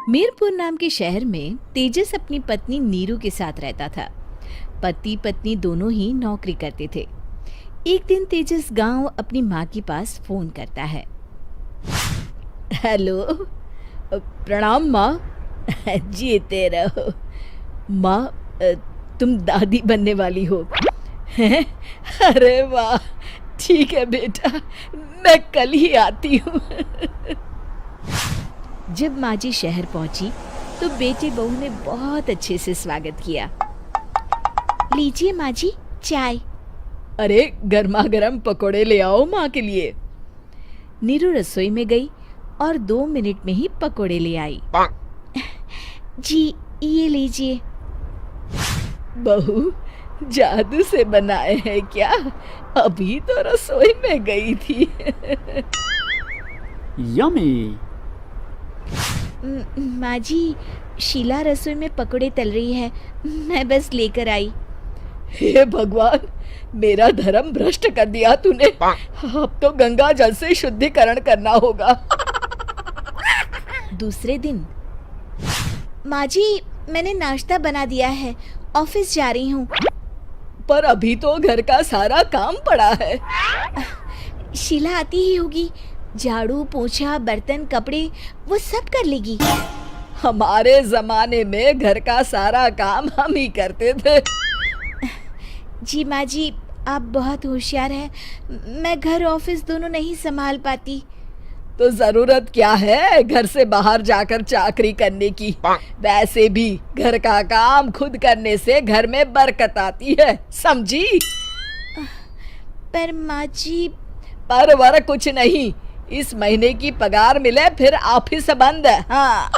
मीरपुर नाम के शहर में तेजस अपनी पत्नी नीरू के साथ रहता था। पति पत्नी दोनों ही नौकरी करते थे। एक दिन तेजस गांव अपनी माँ के पास फोन करता है। हेलो, प्रणाम माँ। जीते रहो माँ, तुम दादी बनने वाली हो। हैं? अरे वाह, ठीक है बेटा, मैं कल ही आती हूँ। जब माँ जी शहर पहुंची तो बेटे बहू ने बहुत अच्छे से स्वागत किया। लीजिए माँ जी, चाय। अरे गर्मा गर्म पकोड़े ले आओ माँ के लिए। नीरू रसोई में गई और 2 मिनट में ही पकोड़े ले आई। जी ये लीजिए। बहू जादू से बनाए हैं क्या? अभी तो रसोई में गई थी। यम्मी। माँ जी, शीला रसोई में पकोड़े तल रही है, मैं बस लेकर आई। हे भगवान, मेरा धर्म भ्रष्ट कर दिया तूने। अब तो गंगा जल से शुद्धिकरण करना होगा। दूसरे दिन, माँ जी मैंने नाश्ता बना दिया है, ऑफिस जा रही हूँ। पर अभी तो घर का सारा काम पड़ा है। शीला आती ही होगी, झाड़ू पोछा बर्तन कपड़े वो सब कर लेगी। हमारे जमाने में घर का सारा काम हम ही करते थे। जी माँ जी, आप बहुत होशियार हैं, मैं घर ऑफिस दोनों नहीं संभाल पाती। तो जरूरत क्या है घर से बाहर जाकर चाकरी करने की? वैसे भी घर का काम खुद करने से घर में बरकत आती है, समझी? पर माँ जी। पर वर कुछ नहीं, इस महीने की पगार मिले फिर ऑफिस बंद है। हाँ।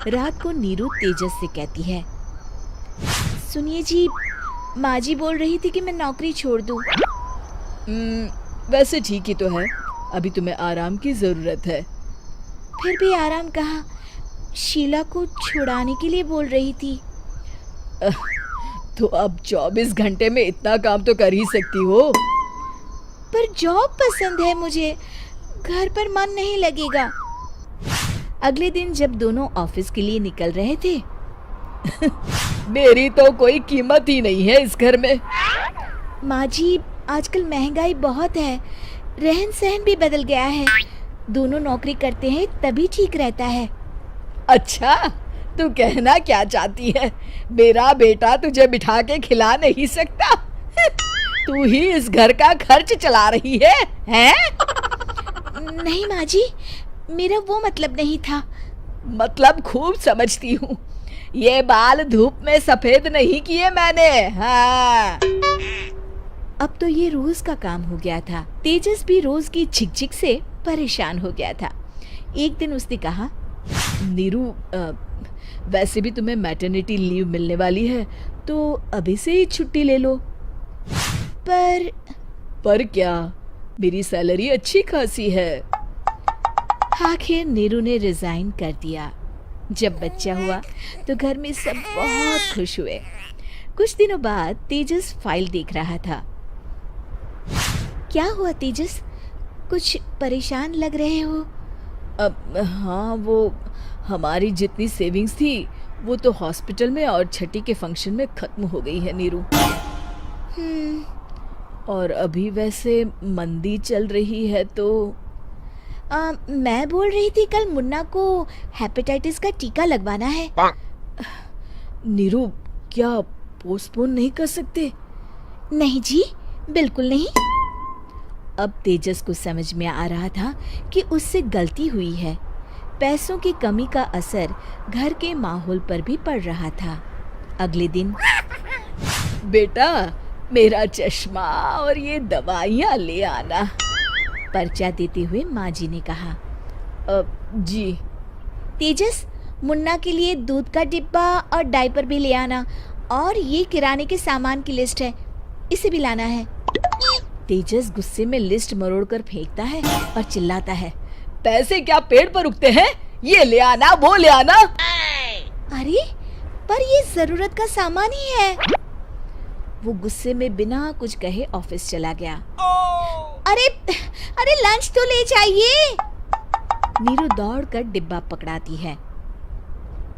रात को नीरू तेजस से कहती है, सुनिए जी, माँ जी बोल रही थी कि मैं नौकरी छोड़ दूं। वैसे ठीक ही तो है, अभी तुम्हें आराम की जरूरत है। फिर भी आराम कहाँ, शीला को छुड़ाने के लिए बोल रही थी। तो अब 24 घंटे में इतना काम तो कर ही सकती हो। पर जॉब पसंद है मुझे, घर पर मन नहीं लगेगा। अगले दिन जब दोनों ऑफिस के लिए निकल रहे थे, मेरी तो कोई कीमत ही नहीं है इस घर में। माँ जी, आजकल महंगाई बहुत है, रहन सहन भी बदल गया है, दोनों नौकरी करते हैं तभी ठीक रहता है। अच्छा, तू कहना क्या चाहती है? मेरा बेटा तुझे बिठा के खिला नहीं सकता? तू ही इस घर का खर्च चला रही है, हैं? नहीं माँ जी, मेरा वो मतलब नहीं था। मतलब खूब समझती हूँ, ये बाल धूप में सफेद नहीं किए मैंने। हाँ। अब तो ये रोज का काम हो गया था। तेजस भी रोज की झिकझिक से परेशान हो गया था। एक दिन उसने कहा, नीरू, वैसे भी तुम्हें मैटरनिटी लीव मिलने वाली है, तो अभी से ही छुट्टी ले लो। पर क्या, मेरी सैलरी अच्छी खासी है। आखिर नीरू ने रिजाइन कर दिया। जब बच्चा हुआ तो घर में सब बहुत खुश हुए। कुछ दिनों बाद तेजस फाइल देख रहा था। क्या हुआ तेजस, कुछ परेशान लग रहे हो? हाँ, वो हमारी जितनी सेविंग्स थी वो तो हॉस्पिटल में और छठी के फंक्शन में खत्म हो गई है नीरू। और अभी वैसे मंदी चल रही है तो मैं बोल रही थी कल मुन्ना को हेपेटाइटिस का टीका लगवाना है। नीरू, क्या पोस्टपोन नहीं कर सकते? नहीं जी, बिल्कुल नहीं। अब तेजस को समझ में आ रहा था कि उससे गलती हुई है। पैसों की कमी का असर घर के माहौल पर भी पड़ रहा था। अगले दिन, बेटा मेरा चश्मा और ये दवाइयाँ ले आना, पर्चा देते हुए माँ जी ने कहा। जी। तेजस, मुन्ना के लिए दूध का डिब्बा और डायपर भी ले आना, और ये किराने के सामान की लिस्ट है, इसे भी लाना है। तेजस गुस्से में लिस्ट मरोड़कर फेंकता है और चिल्लाता है, पैसे क्या पेड़ पर उगते हैं? ये ले आना, वो ले आना। अरे पर ये जरूरत का सामान ही है। वो गुस्से में बिना कुछ कहे ऑफिस चला गया। अरे लंच तो ले जाइए। नीरू दौड़कर डिब्बा पकड़ाती है।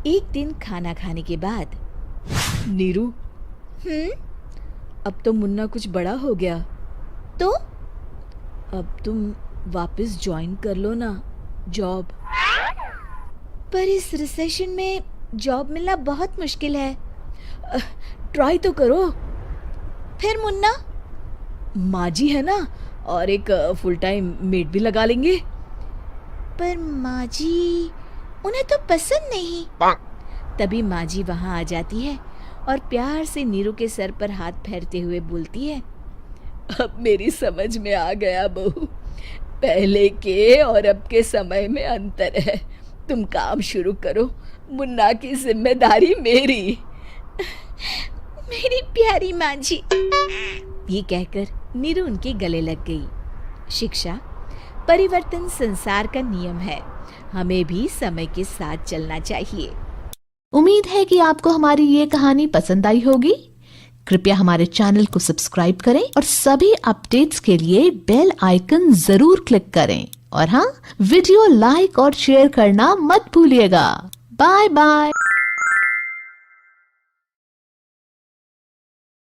एक दिन खाना खाने के बाद, नीरू, अब तो मुन्ना कुछ बड़ा हो गया, तो अब तुम वापस ज्वाइन कर लो ना जॉब। पर इस रिसेशन में जॉब मिलना बहुत मुश्किल है। ट्राई तो करो। फिर मुन्ना, माँ जी है ना, और एक फुल टाइम मेड भी लगा लेंगे। पर माँ जी, उन्हें तो पसंद नहीं। तभी माँ जी वहाँ आ जाती है और प्यार से नीरू के सर पर हाथ फेरते हुए बोलती है, अब मेरी समझ में आ गया बहू, पहले के और अब के समय में अंतर है। तुम काम शुरू करो, मुन्ना की जिम्मेदारी मेरी। मेरी प्यारी माँ जी, ये कहकर नीरू उनके गले लग गई। शिक्षा, परिवर्तन संसार का नियम है, हमें भी समय के साथ चलना चाहिए। उम्मीद है कि आपको हमारी ये कहानी पसंद आई होगी। कृपया हमारे चैनल को सब्सक्राइब करें और सभी अपडेट्स के लिए बेल आइकन जरूर क्लिक करें। और हाँ, वीडियो लाइक और शेयर करना मत भूलिएगा। Bye bye.